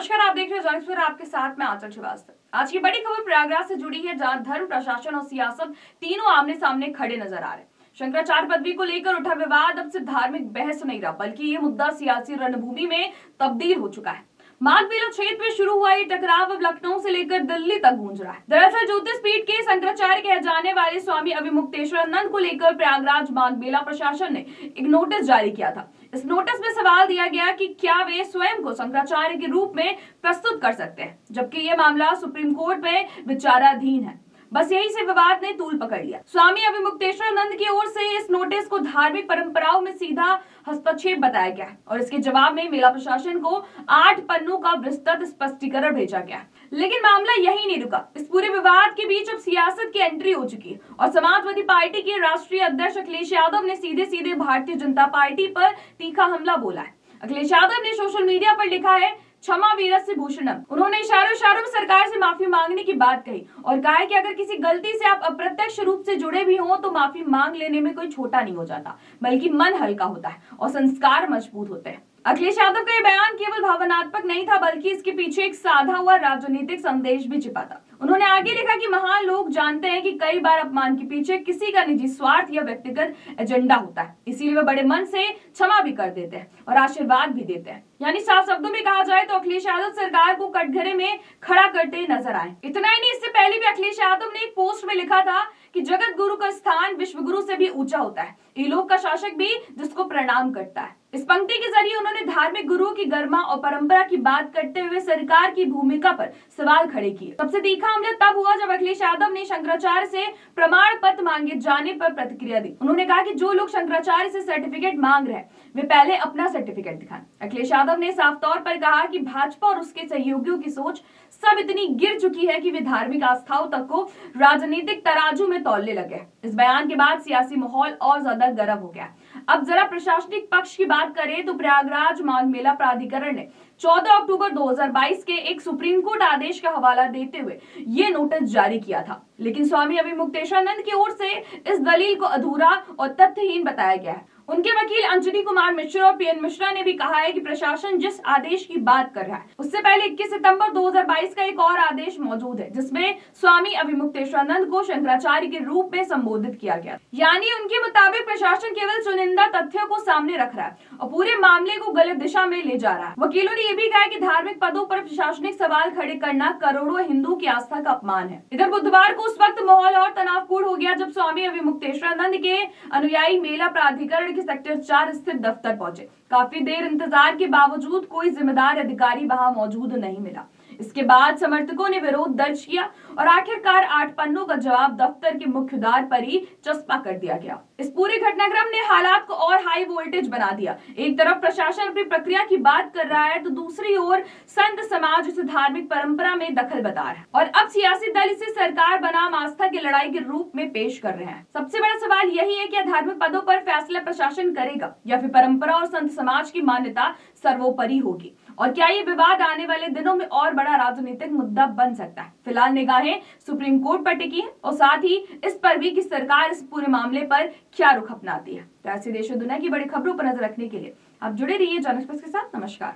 नमस्कार, आप देख रहे हैं जनकपुर, आपके साथ में आंचल श्रीवास्तव। आज की बड़ी खबर प्रयागराज से जुड़ी है, जहां धर्म, प्रशासन और सियासत तीनों आमने सामने खड़े नजर आ रहे हैं। शंकराचार्य पदवी को लेकर उठा विवाद अब सिर्फ धार्मिक बहस नहीं रहा, बल्कि ये मुद्दा सियासी रणभूमि में तब्दील हो चुका है। माघमेला क्षेत्र में शुरू हुआ ये टकराव अब लखनऊ से लेकर दिल्ली तक गूंज रहा है। दरअसल ज्योतिष पीठ के शंकराचार्य कहे जाने वाले स्वामी अविमुक्तेश्वरानंद को लेकर प्रयागराज माघमेला प्रशासन ने एक नोटिस जारी किया था। इस नोटिस में सवाल दिया गया कि क्या वे स्वयं को शंकराचार्य के रूप में प्रस्तुत कर सकते हैं, जबकि ये मामला सुप्रीम कोर्ट में विचाराधीन है। बस यही से विवाद ने तूल पकड़ लिया। स्वामी अविमुक्तेश्वरानंद की ओर से इस नोटिस को धार्मिक परंपराओं में सीधा हस्तक्षेप बताया गया है और इसके जवाब में मेला प्रशासन को 8 पन्नों का विस्तृत स्पष्टीकरण भेजा गया। लेकिन मामला यही नहीं रुका। इस पूरे विवाद के बीच अब सियासत की एंट्री हो चुकी है और समाजवादी पार्टी के राष्ट्रीय अध्यक्ष अखिलेश यादव ने सीधे सीधे भारतीय जनता पार्टी पर तीखा हमला बोला है। अखिलेश यादव ने सोशल मीडिया पर लिखा है, क्षमा वीरस्य भूषणम। उन्होंने इशारों में सरकार से माफी मांगने की बात कही और कहा है कि अगर किसी गलती से आप अप्रत्यक्ष रूप से जुड़े भी हों तो माफी मांग लेने में कोई छोटा नहीं हो जाता, बल्कि मन हल्का होता है और संस्कार मजबूत होते हैं। अखिलेश यादव का ये बयान केवल भावनात्मक नहीं था, बल्कि इसके पीछे एक साधा हुआ राजनीतिक संदेश भी छिपा था। उन्होंने आगे लिखा कि महान लोग जानते हैं कि कई बार अपमान के पीछे किसी का निजी स्वार्थ या व्यक्तिगत एजेंडा होता है, इसीलिए वे बड़े मन से क्षमा भी कर देते हैं और आशीर्वाद भी देते हैं। यानी साफ शब्दों में कहा जाए तो अखिलेश यादव सरकार को कटघरे में खड़ा करते नजर आए। इतना ही नहीं, इससे पहले भी अखिलेश यादव ने एक पोस्ट में लिखा था कि जगत गुरु का स्थान विश्व गुरु से भी ऊंचा होता है, इलोक का शासक भी जिसको प्रणाम करता है। इस पंक्ति के जरिए उन्होंने धार्मिक गुरुओं की गरिमा और परंपरा की बात करते हुए सरकार की भूमिका पर सवाल खड़े किए। सबसे तीखा हमला तब हुआ जब अखिलेश यादव ने शंकराचार्य से प्रमाण पत्र मांगे जाने पर प्रतिक्रिया दी। उन्होंने कहा कि जो लोग शंकराचार्य से सर्टिफिकेट मांग रहे हैं वे पहले अपना सर्टिफिकेट दिखाएं। अखिलेश यादव ने साफ तौर पर कहा कि भाजपा और उसके सहयोगियों की सोच सब इतनी गिर चुकी है कि वे धार्मिक आस्थाओं तक को राजनीतिक तराजू में तौलने लगे। इस बयान के बाद सियासी माहौल और ज्यादा गर्म हो गया। अब जरा प्रशासनिक पक्ष की बात करें तो प्रयागराज माघ मेला प्राधिकरण ने 14 अक्टूबर 2022 के एक सुप्रीम कोर्ट आदेश का हवाला देते हुए ये नोटिस जारी किया था, लेकिन स्वामी अविमुक्तेश्वरानंद की ओर से इस दलील को अधूरा और तथ्यहीन बताया गया है। उनके वकील अंजनी कुमार मिश्रा और पीएन मिश्रा ने भी कहा है कि प्रशासन जिस आदेश की बात कर रहा है उससे पहले 21 सितंबर 2022 का एक और आदेश मौजूद है, जिसमें स्वामी अविमुक्तेश्वरानंद को शंकराचार्य के रूप में संबोधित किया गया। यानी उनके मुताबिक प्रशासन केवल चुनिंदा तथ्यों को सामने रख रहा है और पूरे मामले को गलत दिशा में ले जा रहा है। वकीलों ने यह भी कहा कि धार्मिक पदों पर प्रशासनिक सवाल खड़े करना करोड़ों हिंदुओं की आस्था का अपमान है। इधर बुधवार को उस वक्त माहौल और तनावपूर्ण हो गया जब स्वामी अविमुक्तेश्वरानंद के अनुयायी मेला प्राधिकरण के सेक्टर 4 स्थित दफ्तर पहुंचे। काफी देर इंतजार के बावजूद कोई जिम्मेदार अधिकारी वहां मौजूद नहीं मिला। इसके बाद समर्थकों ने विरोध दर्ज किया और आखिरकार 8 पन्नों का जवाब दफ्तर के मुख्य द्वार पर ही चस्पा कर दिया गया। इस पूरे घटनाक्रम ने हालात को और हाई वोल्टेज बना दिया। एक तरफ प्रशासन अपनी प्रक्रिया की बात कर रहा है तो दूसरी ओर संत समाज उसे धार्मिक परंपरा में दखल बता रहा है और अब सियासी दल इसे सरकार बनाम आस्था की लड़ाई के रूप में पेश कर रहे हैं। सबसे बड़ा सवाल यही है कि धार्मिक पदों पर फैसला प्रशासन करेगा या फिर परंपरा और संत समाज की मान्यता सर्वोपरि होगी, और क्या ये विवाद आने वाले दिनों में और बड़ा राजनीतिक मुद्दा बन सकता है। फिलहाल निगाहें सुप्रीम कोर्ट पर टिकी है और साथ ही इस पर भी कि सरकार इस पूरे मामले पर क्या रुख अपनाती है। तो ऐसे देश और दुनिया की बड़ी खबरों पर नजर रखने के लिए आप जुड़े रहिए जनएक्सप्रेस के साथ। नमस्कार।